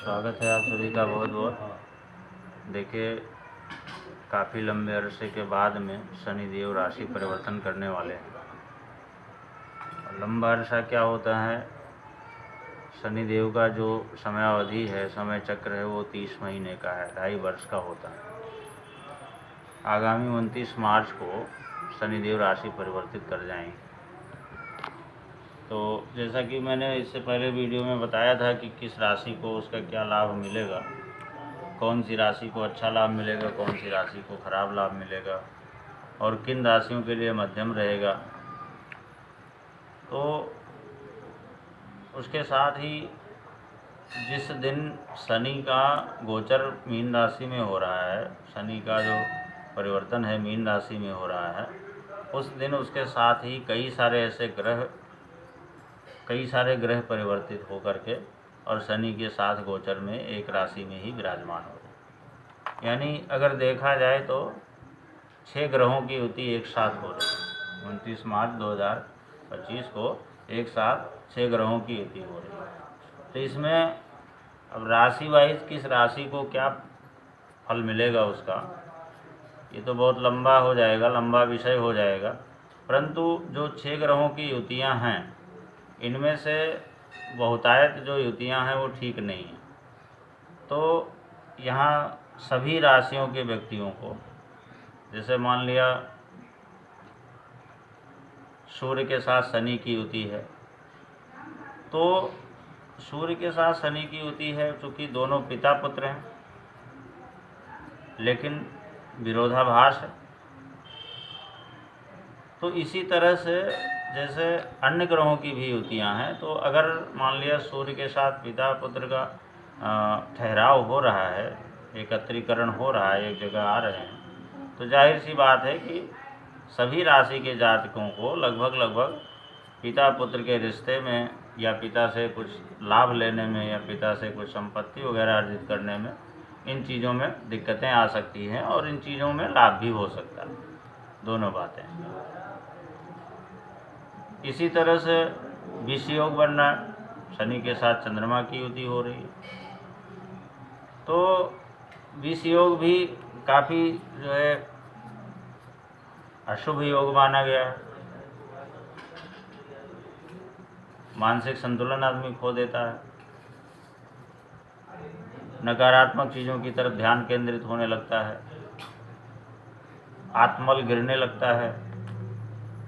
स्वागत है आप सभी का बहुत बहुत। देखिए, काफ़ी लंबे अरसे के बाद में शनिदेव राशि परिवर्तन करने वाले हैं। और लंबा अरसा क्या होता है, शनिदेव का जो समयावधि है, समय चक्र है, वो 30 महीने का है, 2.5 वर्ष का होता है। आगामी 29 मार्च को शनिदेव राशि परिवर्तित कर जाएंगे। तो जैसा कि मैंने इससे पहले वीडियो में बताया था कि किस राशि को उसका क्या लाभ मिलेगा, कौन सी राशि को अच्छा लाभ मिलेगा, कौन सी राशि को खराब लाभ मिलेगा और किन राशियों के लिए मध्यम रहेगा। तो उसके साथ ही जिस दिन शनि का गोचर मीन राशि में हो रहा है, शनि का जो परिवर्तन है मीन राशि में हो रहा है, उस दिन उसके साथ ही कई सारे ग्रह परिवर्तित होकर के और शनि के साथ गोचर में एक राशि में ही विराजमान हो रहे। यानी अगर देखा जाए तो 6 ग्रहों की युति एक साथ हो रही है। 29 मार्च 2025 को एक साथ 6 ग्रहों की युति हो रही है। तो इसमें अब राशि वाइज किस राशि को क्या फल मिलेगा उसका, ये तो बहुत लंबा हो जाएगा, लंबा विषय हो जाएगा। परंतु जो 6 ग्रहों की युतियाँ हैं, इनमें से बहुतायत जो युतियाँ हैं वो ठीक नहीं हैं। तो यहाँ सभी राशियों के व्यक्तियों को, जैसे मान लिया सूर्य के साथ शनि की युति है, तो सूर्य के साथ शनि की युति है, चूँकि दोनों पिता पुत्र हैं लेकिन विरोधाभास है। तो इसी तरह से जैसे अन्य ग्रहों की भी युतियाँ हैं, तो अगर मान लिया सूर्य के साथ पिता पुत्र का ठहराव हो रहा है, एकत्रीकरण हो रहा है, एक जगह आ रहे हैं, तो जाहिर सी बात है कि सभी राशि के जातकों को लगभग पिता पुत्र के रिश्ते में या पिता से कुछ लाभ लेने में या पिता से कुछ संपत्ति वगैरह अर्जित करने में, इन चीज़ों में दिक्कतें आ सकती हैं और इन चीज़ों में लाभ भी हो सकता है। दोनों बातें। इसी तरह से विष योग बन रहा है, शनि के साथ चंद्रमा की युति हो रही है, तो विष योग भी काफ़ी जो है अशुभ योग माना गया है। मानसिक संतुलन आदमी खो देता है, नकारात्मक चीज़ों की तरफ ध्यान केंद्रित होने लगता है, आत्मबल गिरने लगता है,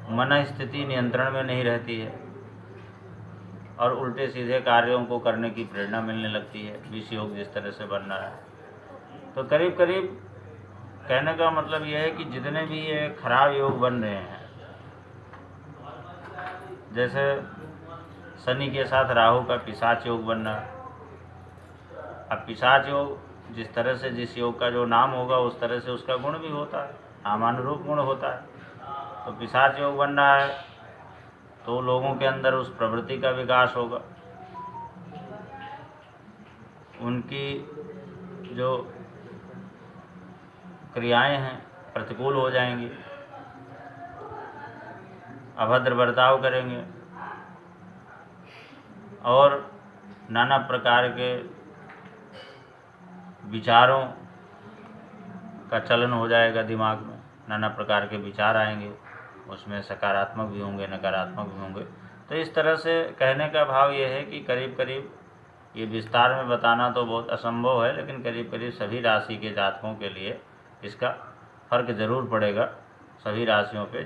मन स्थिति नियंत्रण में नहीं रहती है और उल्टे सीधे कार्यों को करने की प्रेरणा मिलने लगती है। विष योग जिस तरह से बन रहा है, तो करीब करीब कहने का मतलब यह है कि जितने भी ये खराब योग बन रहे हैं, जैसे शनि के साथ राहु का पिशाच योग बन रहा है। अब पिशाच योग जिस तरह से जिस योग का जो नाम होगा उस तरह से उसका गुण भी होता है, नामानुरूप गुण होता है। तो पिशाच योग बन रहा है तो लोगों के अंदर उस प्रवृत्ति का विकास होगा, उनकी जो क्रियाएं हैं प्रतिकूल हो जाएंगी, अभद्र बर्ताव करेंगे और नाना प्रकार के विचारों का चलन हो जाएगा दिमाग में, नाना प्रकार के विचार आएंगे, उसमें सकारात्मक भी होंगे, नकारात्मक भी होंगे। तो इस तरह से कहने का भाव ये है कि करीब करीब, ये विस्तार में बताना तो बहुत असंभव है, लेकिन करीब करीब सभी राशि के जातकों के लिए इसका फर्क ज़रूर पड़ेगा। सभी राशियों पे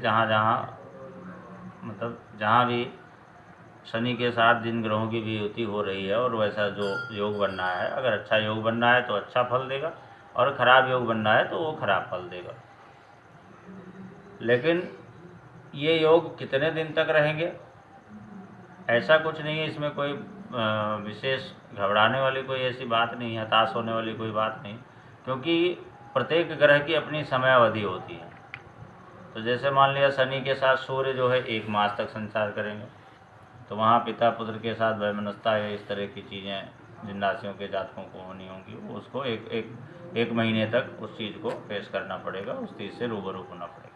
जहाँ भी शनि के साथ जिन ग्रहों की भी युति हो रही है और वैसा जो योग बन रहा है, अगर अच्छा योग बन रहा है तो अच्छा फल देगा और ख़राब योग बन रहा है तो वो खराब फल देगा। लेकिन ये योग कितने दिन तक रहेंगे ऐसा कुछ नहीं है, इसमें कोई विशेष घबराने वाली कोई ऐसी बात नहीं है, हताश होने वाली कोई बात नहीं, क्योंकि प्रत्येक ग्रह की अपनी समयावधि होती है। तो जैसे मान लिया शनि के साथ सूर्य जो है 1 मास तक संचार करेंगे, तो वहाँ पिता पुत्र के साथ वैमनस्यता या इस तरह की चीज़ें जिन राशियों के जातकों को होनी होंगी, उसको एक महीने तक उस चीज़ को फेस करना पड़ेगा, उस चीज़ से रूबरू होना पड़ेगा।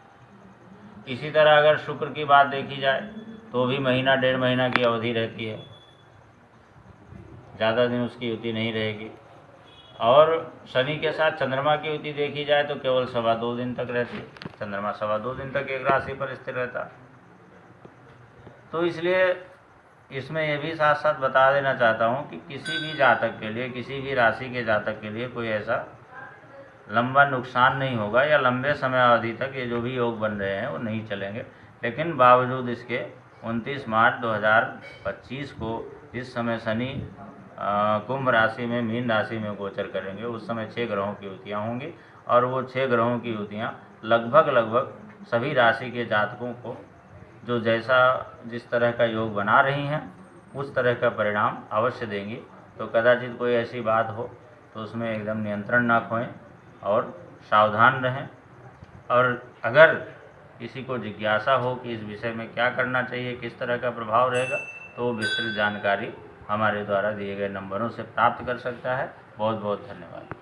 इसी तरह अगर शुक्र की बात देखी जाए तो भी महीना 1.5 महीना की अवधि रहती है। ज़्यादा दिन उसकी युति नहीं रहेगी। और शनि के साथ चंद्रमा की युति देखी जाए तो केवल 2.25 दिन तक रहती है। चंद्रमा 2.25 दिन तक एक राशि पर स्थिर रहता। तो इसलिए इसमें यह भी साथ साथ बता देना चाहता हूँ कि किसी भी जातक के लिए, किसी भी राशि के जातक के लिए कोई ऐसा लंबा नुकसान नहीं होगा या लंबे समय अवधि तक ये जो भी योग बन रहे हैं वो नहीं चलेंगे। लेकिन बावजूद इसके 29 मार्च 2025 को जिस समय शनि कुंभ राशि में मीन राशि में गोचर करेंगे उस समय 6 ग्रहों की युतियाँ होंगी और वो 6 ग्रहों की युतियाँ लगभग सभी राशि के जातकों को जो जिस तरह का योग बना रही हैं उस तरह का परिणाम अवश्य देंगी। तो कदाचित कोई ऐसी बात हो तो उसमें एकदम नियंत्रण ना खोएं और सावधान रहें। और अगर किसी को जिज्ञासा हो कि इस विषय में क्या करना चाहिए, किस तरह का प्रभाव रहेगा, तो वो विस्तृत जानकारी हमारे द्वारा दिए गए नंबरों से प्राप्त कर सकता है। बहुत बहुत धन्यवाद।